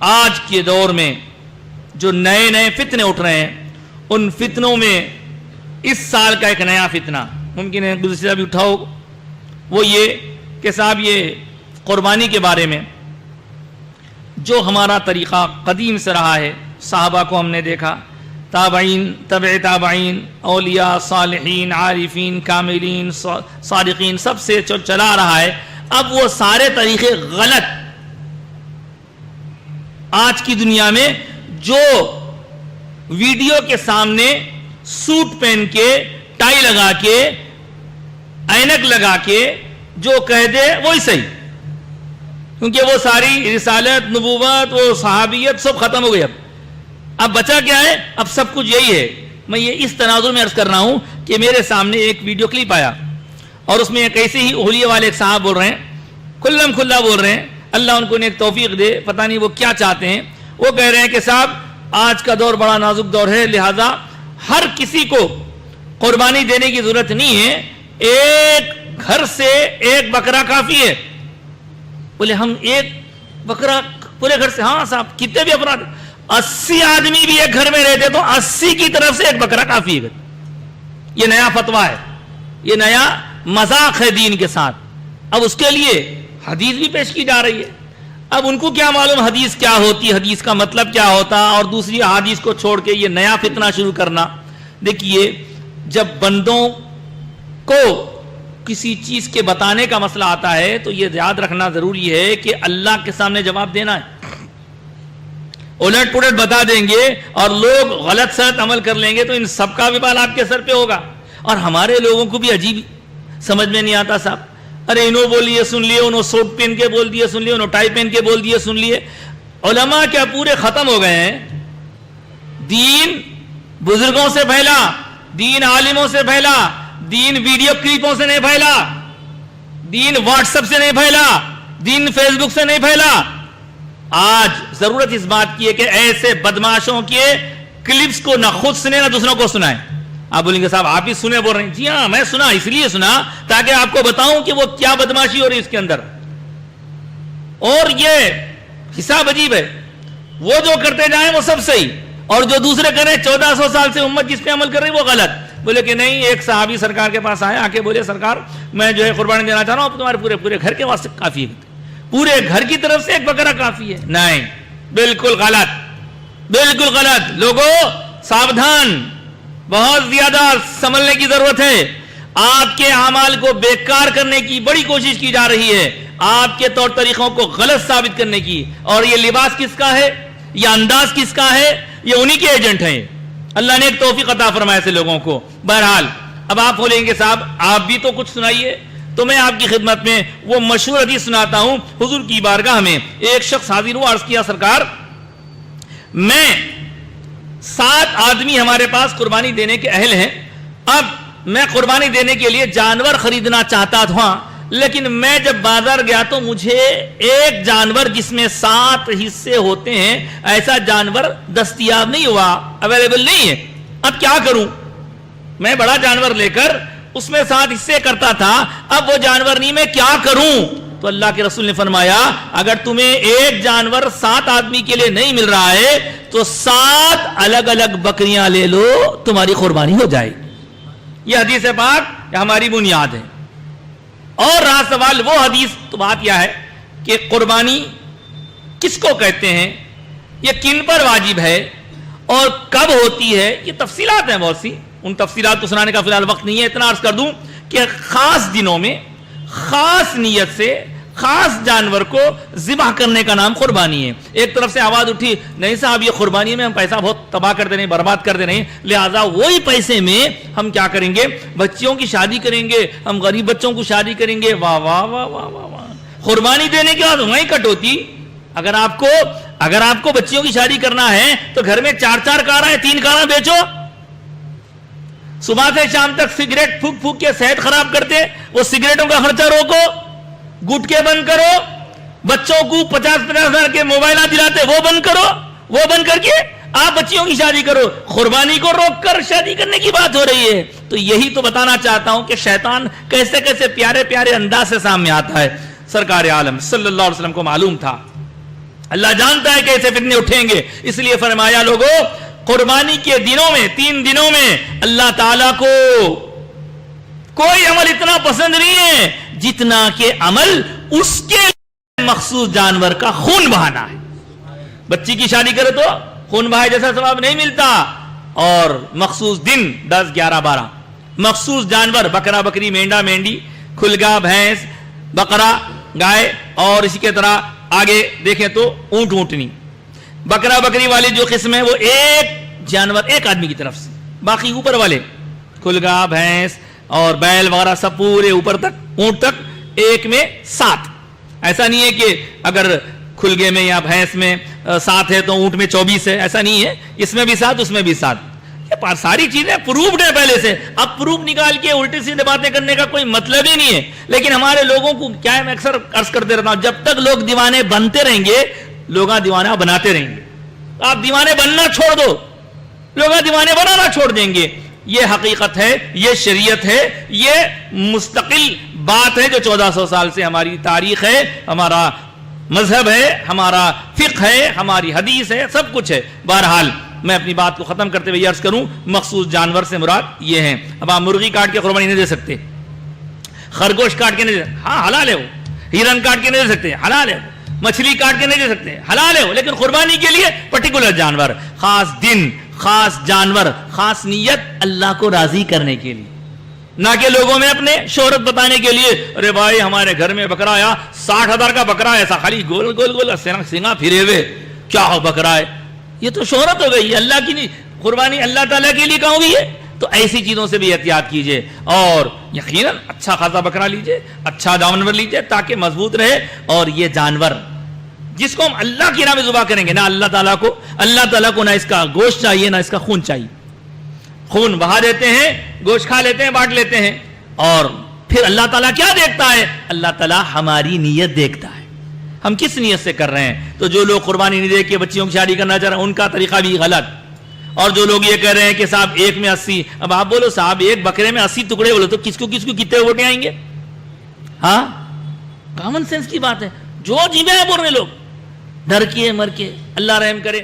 آج کے دور میں جو نئے نئے فتنے اٹھ رہے ہیں، ان فتنوں میں اس سال کا ایک نیا فتنہ ممکن ہے گزشتہ بھی اٹھاؤ، وہ یہ کہ صاحب یہ قربانی کے بارے میں جو ہمارا طریقہ قدیم سے رہا ہے، صحابہ کو ہم نے دیکھا، تابعین، تبع تابعین، اولیاء، صالحین، عارفین، کاملین، صادقین، سب سے چلا رہا ہے، اب وہ سارے طریقے غلط آج کی دنیا میں جو ویڈیو کے سامنے سوٹ پہن کے، ٹائی لگا کے، اینک لگا کے جو کہہ دے وہی صحیح، کیونکہ وہ ساری رسالت، نبوت، وہ صحابیت سب ختم ہو گئی۔ اب بچا کیا ہے؟ اب سب کچھ یہی ہے۔ میں یہ اس تناظر میں عرض کر رہا ہوں کہ میرے سامنے ایک ویڈیو کلپ آیا اور اس میں ایک ایسے ہی اولیاء والے ایک صاحب بول رہے ہیں، کھلم کھلا بول رہے ہیں، اللہ ان کو ایک توفیق دے، پتہ نہیں وہ کیا چاہتے ہیں۔ وہ کہہ رہے ہیں کہ صاحب آج کا دور بڑا نازک دور ہے، لہذا ہر کسی کو قربانی دینے کی ضرورت نہیں ہے، ایک گھر سے ایک بکرا کافی ہے۔ بولے ہم ایک بکرا پورے گھر سے؟ ہاں صاحب، کتنے بھی افراد، 80 آدمی بھی ایک گھر میں رہتے تو 80 کی طرف سے ایک بکرا کافی ہے۔ یہ نیا فتویٰ ہے، یہ نیا مذاق ہے دین کے ساتھ۔ اب اس کے لیے حدیث بھی پیش کی جا رہی ہے۔ اب ان کو کیا معلوم حدیث کیا ہوتی، حدیث کا مطلب کیا ہوتا، اور دوسری احادیث کو چھوڑ کے یہ نیا فتنہ شروع کرنا۔ دیکھیے، جب بندوں کو کسی چیز کے بتانے کا مسئلہ آتا ہے تو یہ یاد رکھنا ضروری ہے کہ اللہ کے سامنے جواب دینا ہے۔ الٹ پلٹ بتا دیں گے اور لوگ غلط سلط عمل کر لیں گے تو ان سب کا وبال آپ کے سر پہ ہوگا۔ اور ہمارے لوگوں کو بھی عجیب سمجھ میں نہیں آتا صاحب، ارے انہوں بولیے سن لیے، انہوں سوٹ پہن کے بول دیے سن لیے، انہوں ٹائی پہن کے بول دیے سن لیے۔ علماء کیا پورے ختم ہو گئے ہیں؟ دین بزرگوں سے پھیلا، دین عالموں سے پھیلا، دین ویڈیو کلپوں سے نہیں پھیلا، دین واٹس ایپ سے نہیں پھیلا، دین فیس بک سے نہیں پھیلا۔ آج ضرورت اس بات کی ہے کہ ایسے بدماشوں کے کلپس کو نہ خود سنیں نہ دوسروں کو سنائیں۔ آپ بولیں گے صاحب آپ ہی سنے بول رہے ہیں؟ جی ہاں، میں سنا، اس لیے سنا تاکہ آپ کو بتاؤں کہ وہ کیا بدماشی ہو رہی ہے اس کے اندر۔ اور یہ حساب عجیب ہے، وہ جو کرتے جائیں وہ سب صحیح، اور جو دوسرے کریں 1400 سال سے امت جس پہ عمل کر رہی وہ غلط۔ بولے کہ نہیں، ایک صحابی سرکار کے پاس آئے، آ کے بولے سرکار میں جو ہے قربانی دینا چاہ رہا ہوں، تمہارے پورے گھر کے واسطے کافی ہے، پورے گھر کی طرف سے ایک بکرا کافی ہے۔ نہیں، بالکل غلط، بالکل غلط۔ لوگوں ساودھان، بہت زیادہ سنبھلنے کی ضرورت ہے۔ آپ کے اعمال کو بیکار کرنے کی بڑی کوشش کی جا رہی ہے، آپ کے طور طریقوں کو غلط ثابت کرنے کی۔ اور یہ لباس کس کا ہے، یہ انداز کس کا ہے؟ یہ انہی کے ایجنٹ ہیں۔ اللہ نے ایک توفیق عطا فرمایا ایسے لوگوں کو۔ بہرحال اب آپ بولیں گے صاحب آپ بھی تو کچھ سنائیے، تو میں آپ کی خدمت میں وہ مشہور حدیث سناتا ہوں۔ حضور کی بارگاہ میں ایک شخص حاضر ہوا، عرض کیا سرکار میں 7 آدمی ہمارے پاس قربانی دینے کے اہل ہیں، اب میں قربانی دینے کے لیے جانور خریدنا چاہتا تھا، لیکن میں جب بازار گیا تو مجھے ایک جانور جس میں 7 حصے ہوتے ہیں ایسا جانور دستیاب نہیں ہوا، اویلیبل نہیں ہے۔ اب کیا کروں؟ میں بڑا جانور لے کر اس میں 7 حصے کرتا تھا، اب وہ جانور نہیں، میں کیا کروں؟ تو اللہ کے رسول نے فرمایا اگر تمہیں ایک جانور 7 آدمی کے لیے نہیں مل رہا ہے تو 7 الگ الگ بکریاں لے لو، تمہاری قربانی ہو جائے۔ یہ حدیث پاک ہماری بنیاد ہے۔ اور رہا سوال وہ حدیث، تو بات یہ ہے کہ قربانی کس کو کہتے ہیں، یہ کن پر واجب ہے اور کب ہوتی ہے، یہ تفصیلات ہیں بہت سی، ان تفصیلات کو سنانے کا فی الحال وقت نہیں ہے۔ اتنا عرض کر دوں کہ خاص دنوں میں خاص نیت سے خاص جانور کو ذبح کرنے کا نام قربانی ہے۔ ایک طرف سے آواز اٹھی نہیں صاحب یہ قربانی میں ہم پیسہ بہت تباہ کر دے رہے ہیں، برباد کر دے رہے ہیں، لہٰذا وہی پیسے میں ہم کیا کریں گے، بچیوں کی شادی کریں گے، ہم غریب بچوں کو شادی کریں گے۔ واہ واہ واہ واہ واہ واہ، قربانی دینے کے بعد وہیں کٹ ہوتی۔ اگر آپ کو بچیوں کی شادی کرنا ہے تو گھر میں 4 کار ہیں، 3 کار بیچو، صبح سے شام تک سگریٹ پھونک پھونک کے صحت خراب کرتے، وہ سگریٹوں کا خرچہ روکو، گٹکے بند کرو، بچوں کو 50-50 ہزار کے موبائلات دلاتے وہ بند کرو، وہ بند کر کے آپ بچیوں کی شادی کرو۔ قربانی کو روک کر شادی کرنے کی بات ہو رہی ہے۔ تو یہی تو بتانا چاہتا ہوں کہ شیطان کیسے کیسے پیارے پیارے انداز سے سامنے آتا ہے۔ سرکار عالم صلی اللہ علیہ وسلم کو معلوم تھا اللہ جانتا ہے کہ ایسے فتنے اٹھیں گے. اس لیے فرمایا لوگوں قربانی کے دنوں میں 3 دنوں میں اللہ تعالیٰ کو کوئی عمل اتنا پسند نہیں ہے جتنا کہ عمل اس کے مخصوص جانور کا خون بہانا ہے. بچی کی شادی کرے تو خون بہائے جیسا ثواب نہیں ملتا. اور مخصوص دن 10 11 12 مخصوص جانور بکرا بکری مینڈا مینڈی کھلگا بھینس بکرا گائے اور اسی کے طرح آگے دیکھیں تو اونٹ اونٹنی بکرا بکری والی جو قسم ہے وہ ایک جانور ایک آدمی کی طرف سے, باقی اوپر والے کھلگا بھینس اور بیل وغیرہ سب پورے اوپر تک اونٹ تک ایک میں 7. ایسا نہیں ہے کہ اگر کھلگے میں یا بھینس میں 7 ہے تو اونٹ میں 24 ہے, ایسا نہیں ہے. اس میں بھی 7 اس میں بھی 7. یہ ساری چیزیں پروفڈ ہے پہلے سے. اب پروف نکال کے الٹی سیدھے باتیں کرنے کا کوئی مطلب ہی نہیں ہے. لیکن ہمارے لوگوں کو کیا ہے, میں اکثر عرض کرتے رہتا ہوں, جب تک لوگ دیوانے بنتے رہیں گے لوگ دیوانہ بناتے رہیں گے. آپ دیوانے بننا چھوڑ دو, لوگ دیوانے بنانا چھوڑ دیں گے. یہ حقیقت ہے, یہ شریعت ہے, یہ مستقل بات ہے جو 1400 سال سے ہماری تاریخ ہے, ہمارا مذہب ہے, ہمارا فقہ ہے, ہماری حدیث ہے, سب کچھ ہے. بہرحال میں اپنی بات کو ختم کرتے ہوئے یہ عرض کروں مخصوص جانور سے مراد یہ ہیں. اب آپ مرغی کاٹ کے قربانی نہیں دے سکتے, خرگوش کاٹ کے نہیں دے, ہاں حلال ہے وہ, ہرن کاٹ کے نہیں دے سکتے, حلال ہے, مچھلی کاٹ کے نہیں دے سکتے, حلال ہے وہ, لیکن قربانی کے لیے پرٹیکولر جانور, خاص دن, خاص جانور, خاص نیت اللہ کو راضی کرنے کے لیے, نہ کہ لوگوں میں اپنے شہرت بتانے کے لیے. ارے بھائی ہمارے گھر میں بکرا آیا 60,000 کا بکرا, ایسا خالی گول گول گول سینگا پھرے ہوئے, کیا ہو بکرا ہے, یہ تو شہرت ہو گئی. اللہ کی نہیں, قربانی اللہ تعالیٰ کے لیے کہاں ہوئی ہے. تو ایسی چیزوں سے بھی احتیاط کیجئے اور یقیناً اچھا خاصا بکرا لیجئے, اچھا جانور لیجئے تاکہ مضبوط رہے. اور یہ جانور جس کو ہم اللہ کی راہ میں ذبح کریں گے, نہ اللہ تعالیٰ کو نہ اس کا گوشت چاہیے نہ اس کا خون چاہیے. خون بہا دیتے ہیں, گوشت کھا لیتے ہیں, بانٹ لیتے ہیں, اور پھر اللہ تعالیٰ کیا دیکھتا ہے, اللہ تعالیٰ ہماری نیت دیکھتا ہے, ہم کس نیت سے کر رہے ہیں. تو جو لوگ قربانی نہیں دے کے بچیوں کی شادی کرنا چاہ رہے ہیں ان کا طریقہ بھی غلط. اور جو لوگ یہ کہہ رہے ہیں کہ صاحب ایک میں 80, اب آپ بولو صاحب ایک بکرے میں 80 ٹکڑے بولو تو کس کو کتنے ووٹیں آئیں گے. ہاں کامن سینس کی بات ہے, جو جیوے ہیں بول رہے لوگ, ڈر کے مر کے, اللہ رحم کرے.